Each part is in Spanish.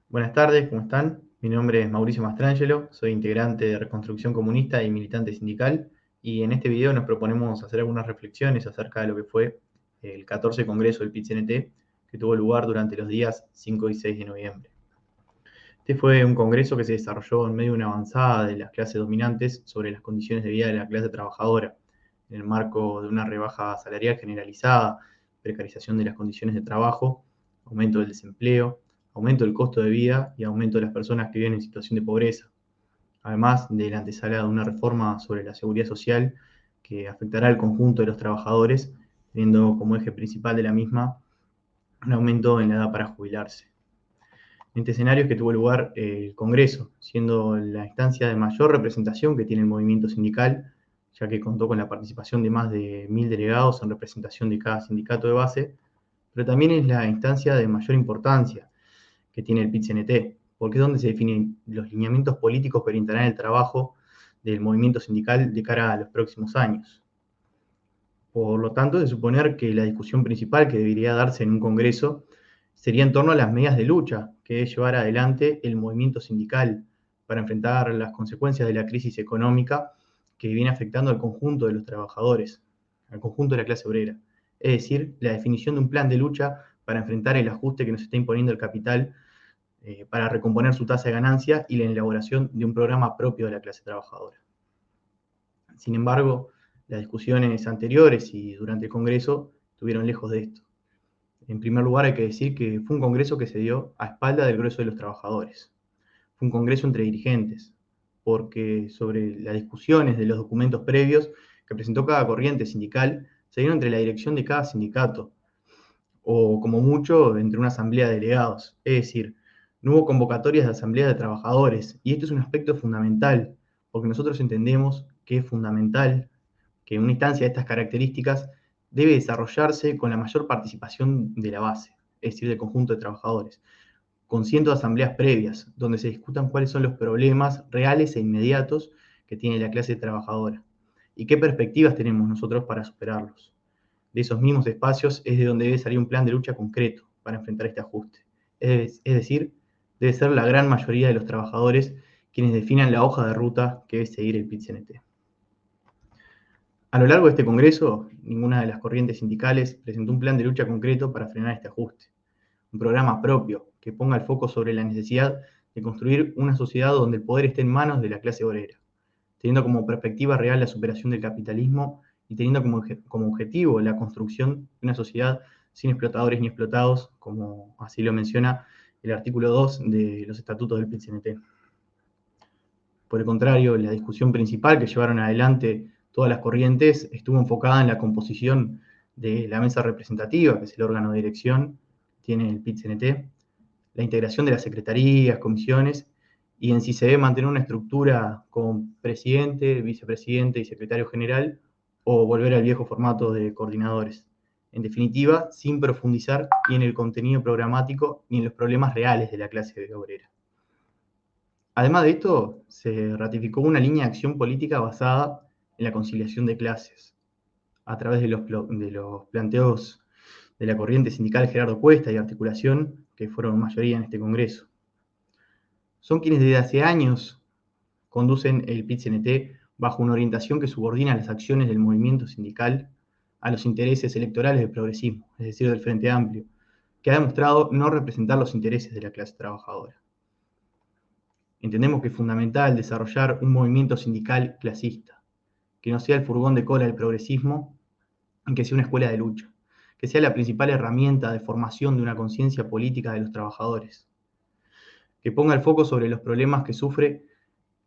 Buenas tardes, ¿cómo están? Mi nombre es Mauricio Mastrangelo, soy integrante de Reconstrucción Comunista y militante sindical, y en este video nos proponemos hacer algunas reflexiones acerca de lo que fue el 14 Congreso del PIT-CNT, que tuvo lugar durante los días 5 y 6 de noviembre. Este fue un congreso que se desarrolló en medio de una avanzada de las clases dominantes sobre las condiciones de vida de la clase trabajadora, en el marco de una rebaja salarial generalizada, precarización de las condiciones de trabajo, aumento del desempleo, aumento del costo de vida y aumento de las personas que viven en situación de pobreza, además de la antesala de una reforma sobre la seguridad social que afectará al conjunto de los trabajadores, teniendo como eje principal de la misma un aumento en la edad para jubilarse. En este escenario es que tuvo lugar el Congreso, siendo la instancia de mayor representación que tiene el movimiento sindical, ya que contó con la participación de más de 1000 delegados en representación de cada sindicato de base, pero también es la instancia de mayor importancia que tiene el PIT-CNT, porque es donde se definen los lineamientos políticos que orientarán el trabajo del movimiento sindical de cara a los próximos años. Por lo tanto, es de suponer que la discusión principal que debería darse en un Congreso sería en torno a las medidas de lucha que debe llevar adelante el movimiento sindical para enfrentar las consecuencias de la crisis económica que viene afectando al conjunto de los trabajadores, al conjunto de la clase obrera. Es decir, la definición de un plan de lucha para enfrentar el ajuste que nos está imponiendo el capital para recomponer su tasa de ganancia y la elaboración de un programa propio de la clase trabajadora. Sin embargo, las discusiones anteriores y durante el Congreso estuvieron lejos de esto. En primer lugar, hay que decir que fue un Congreso que se dio a espalda del grueso de los trabajadores. Fue un Congreso entre dirigentes, porque sobre las discusiones de los documentos previos que presentó cada corriente sindical se dieron entre la dirección de cada sindicato, o como mucho entre una asamblea de delegados. Es decir, no hubo convocatorias de asamblea de trabajadores, y esto es un aspecto fundamental, porque nosotros entendemos que es fundamental que una instancia de estas características debe desarrollarse con la mayor participación de la base, es decir, del conjunto de trabajadores, con cientos de asambleas previas, donde se discutan cuáles son los problemas reales e inmediatos que tiene la clase trabajadora y qué perspectivas tenemos nosotros para superarlos. De esos mismos espacios es de donde debe salir un plan de lucha concreto para enfrentar este ajuste. Es decir, debe ser la gran mayoría de los trabajadores quienes definan la hoja de ruta que debe seguir el PIT-CNT. A lo largo de este Congreso, ninguna de las corrientes sindicales presentó un plan de lucha concreto para frenar este ajuste, un programa propio que ponga el foco sobre la necesidad de construir una sociedad donde el poder esté en manos de la clase obrera, teniendo como perspectiva real la superación del capitalismo y teniendo como objetivo la construcción de una sociedad sin explotadores ni explotados, como así lo menciona el artículo 2 de los estatutos del PIT-CNT. Por el contrario, la discusión principal que llevaron adelante todas las corrientes estuvo enfocada en la composición de la mesa representativa, que es el órgano de dirección que tiene el PIT-CNT, la integración de las secretarías, comisiones, y en si se debe mantener una estructura con presidente, vicepresidente y secretario general, o volver al viejo formato de coordinadores. En definitiva, sin profundizar ni en el contenido programático ni en los problemas reales de la clase obrera. Además de esto, se ratificó una línea de acción política basada en la conciliación de clases, a través de los planteos de la corriente sindical Gerardo Cuesta y Articulación, que fueron mayoría en este Congreso. Son quienes desde hace años conducen el PIT-CNT bajo una orientación que subordina las acciones del movimiento sindical a los intereses electorales del progresismo, es decir, del Frente Amplio, que ha demostrado no representar los intereses de la clase trabajadora. Entendemos que es fundamental desarrollar un movimiento sindical clasista, que no sea el furgón de cola del progresismo, y que sea una escuela de lucha, que sea la principal herramienta de formación de una conciencia política de los trabajadores, que ponga el foco sobre los problemas que sufre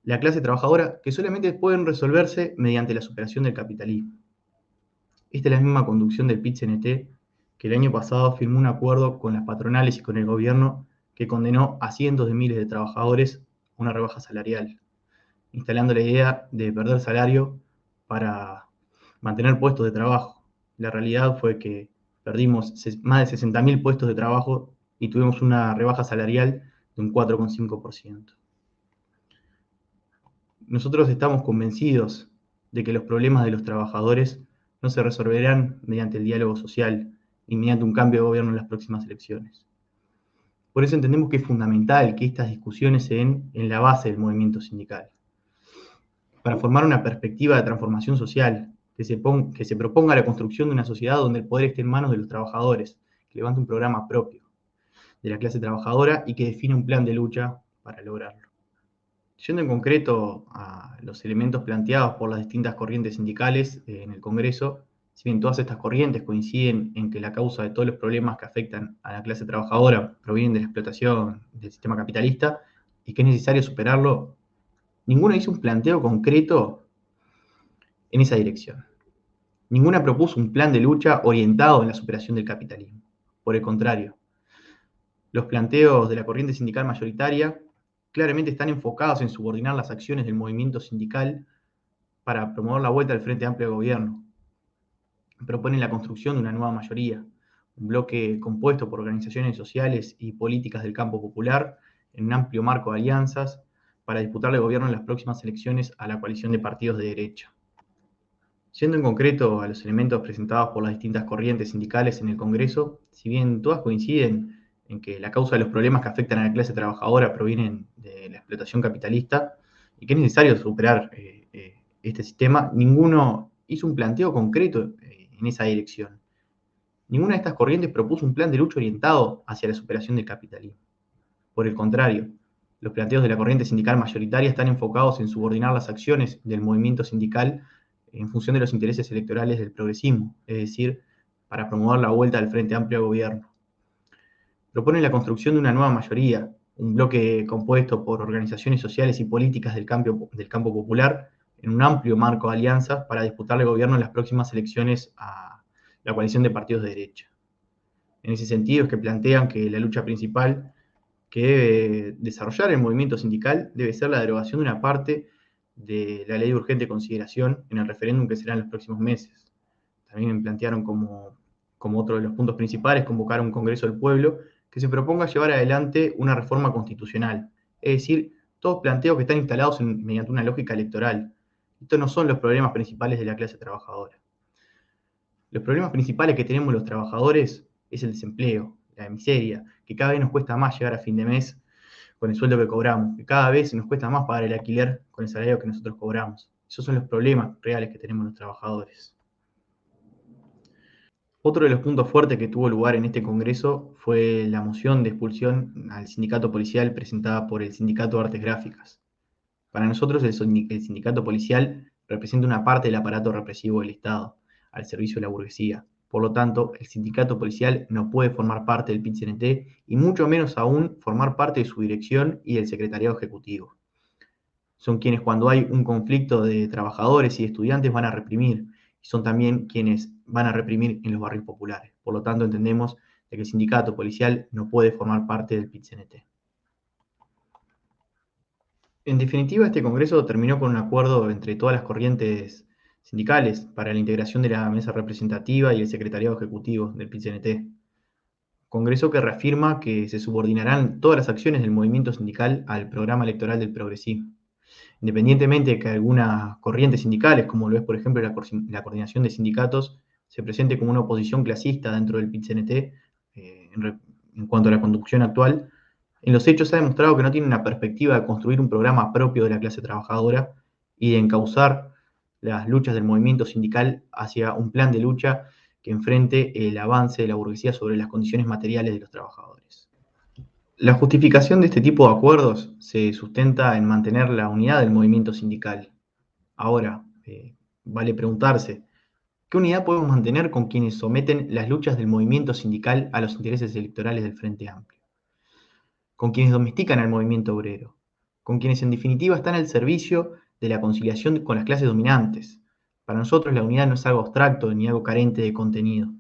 la clase trabajadora, que solamente pueden resolverse mediante la superación del capitalismo. Esta es la misma conducción del PIT-CNT, que el año pasado firmó un acuerdo con las patronales y con el gobierno que condenó a cientos de miles de trabajadores a una rebaja salarial, instalando la idea de perder salario para mantener puestos de trabajo. La realidad fue que perdimos más de 60.000 puestos de trabajo y tuvimos una rebaja salarial de un 4,5%. Nosotros estamos convencidos de que los problemas de los trabajadores no se resolverán mediante el diálogo social y mediante un cambio de gobierno en las próximas elecciones. Por eso entendemos que es fundamental que estas discusiones se den en la base del movimiento sindical, para formar una perspectiva de transformación social, que se proponga la construcción de una sociedad donde el poder esté en manos de los trabajadores, que levante un programa propio de la clase trabajadora y que define un plan de lucha para lograrlo. Yendo en concreto a los elementos planteados por las distintas corrientes sindicales en el Congreso, si bien todas estas corrientes coinciden en que la causa de todos los problemas que afectan a la clase trabajadora provienen de la explotación del sistema capitalista y que es necesario superarlo, ninguna hizo un planteo concreto en esa dirección. Ninguna propuso un plan de lucha orientado en la superación del capitalismo. Por el contrario, los planteos de la corriente sindical mayoritaria claramente están enfocados en subordinar las acciones del movimiento sindical para promover la vuelta al Frente Amplio de Gobierno. Proponen la construcción de una nueva mayoría, un bloque compuesto por organizaciones sociales y políticas del campo popular en un amplio marco de alianzas para disputarle gobierno en las próximas elecciones a la coalición de partidos de derecha. Yendo en concreto a los elementos presentados por las distintas corrientes sindicales en el Congreso, si bien todas coinciden en que la causa de los problemas que afectan a la clase trabajadora provienen de la explotación capitalista y que es necesario superar este sistema, ninguno hizo un planteo concreto en esa dirección. Ninguna de estas corrientes propuso un plan de lucha orientado hacia la superación del capitalismo. Por el contrario, los planteos de la corriente sindical mayoritaria están enfocados en subordinar las acciones del movimiento sindical en función de los intereses electorales del progresismo, es decir, para promover la vuelta del Frente Amplio al gobierno. Proponen la construcción de una nueva mayoría, un bloque compuesto por organizaciones sociales y políticas del campo popular en un amplio marco de alianzas para disputarle gobierno en las próximas elecciones a la coalición de partidos de derecha. En ese sentido es que plantean que la lucha principal que debe desarrollar el movimiento sindical debe ser la derogación de una parte de la ley de urgente consideración en el referéndum que será en los próximos meses. También plantearon como otro de los puntos principales convocar a un Congreso del Pueblo que se proponga llevar adelante una reforma constitucional, es decir, todos planteos que están instalados mediante una lógica electoral. Estos no son los problemas principales de la clase trabajadora. Los problemas principales que tenemos los trabajadores es el desempleo, la miseria, que cada vez nos cuesta más llegar a fin de mes con el sueldo que cobramos, que cada vez nos cuesta más pagar el alquiler con el salario que nosotros cobramos. Esos son los problemas reales que tenemos los trabajadores. Otro de los puntos fuertes que tuvo lugar en este Congreso fue la moción de expulsión al sindicato policial presentada por el Sindicato de Artes Gráficas. Para nosotros el sindicato policial representa una parte del aparato represivo del Estado, al servicio de la burguesía. Por lo tanto, el sindicato policial no puede formar parte del PIT-CNT y mucho menos aún formar parte de su dirección y del secretariado ejecutivo. Son quienes cuando hay un conflicto de trabajadores y estudiantes van a reprimir, y son también quienes van a reprimir en los barrios populares. Por lo tanto, entendemos de que el sindicato policial no puede formar parte del PIT-CNT. En definitiva, este Congreso terminó con un acuerdo entre todas las corrientes sindicales para la integración de la mesa representativa y el secretariado ejecutivo del PIT-CNT. Congreso que reafirma que se subordinarán todas las acciones del movimiento sindical al programa electoral del progresismo. Independientemente de que algunas corrientes sindicales, como lo es por ejemplo la coordinación de sindicatos, se presente como una oposición clasista dentro del PIT-CNT en cuanto a la conducción actual, en los hechos se ha demostrado que no tiene una perspectiva de construir un programa propio de la clase trabajadora y de encauzar las luchas del movimiento sindical hacia un plan de lucha que enfrente el avance de la burguesía sobre las condiciones materiales de los trabajadores. La justificación de este tipo de acuerdos se sustenta en mantener la unidad del movimiento sindical. Ahora, vale preguntarse, ¿qué unidad podemos mantener con quienes someten las luchas del movimiento sindical a los intereses electorales del Frente Amplio? Con quienes domestican al movimiento obrero, con quienes en definitiva están al servicio de la conciliación con las clases dominantes. Para nosotros la unidad no es algo abstracto ni algo carente de contenido.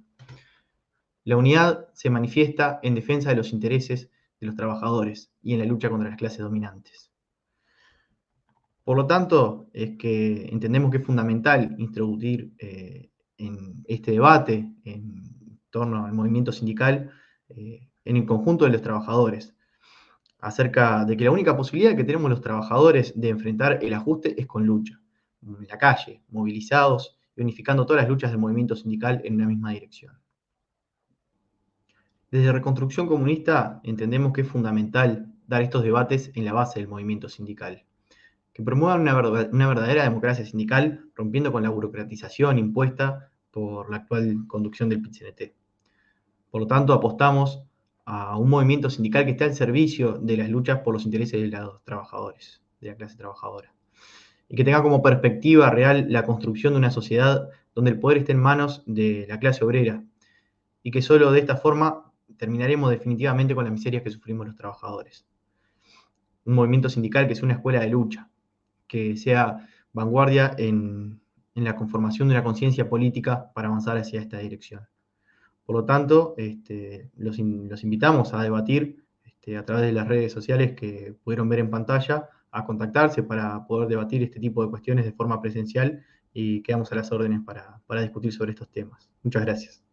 La unidad se manifiesta en defensa de los intereses de los trabajadores y en la lucha contra las clases dominantes. Por lo tanto, es que entendemos que es fundamental introducir en este debate en torno al movimiento sindical en el conjunto de los trabajadores, acerca de que la única posibilidad que tenemos los trabajadores de enfrentar el ajuste es con lucha, en la calle, movilizados y unificando todas las luchas del movimiento sindical en una misma dirección. Desde Reconstrucción Comunista entendemos que es fundamental dar estos debates en la base del movimiento sindical, que promuevan una verdadera democracia sindical, rompiendo con la burocratización impuesta por la actual conducción del PIT-CNT. Por lo tanto, apostamos a un movimiento sindical que esté al servicio de las luchas por los intereses de los trabajadores, de la clase trabajadora, y que tenga como perspectiva real la construcción de una sociedad donde el poder esté en manos de la clase obrera, y que solo de esta forma terminaremos definitivamente con las miserias que sufrimos los trabajadores. Un movimiento sindical que sea una escuela de lucha, que sea vanguardia en la conformación de una conciencia política para avanzar hacia esta dirección. Por lo tanto, los invitamos a debatir a través de las redes sociales que pudieron ver en pantalla, a contactarse para poder debatir este tipo de cuestiones de forma presencial y quedamos a las órdenes para discutir sobre estos temas. Muchas gracias.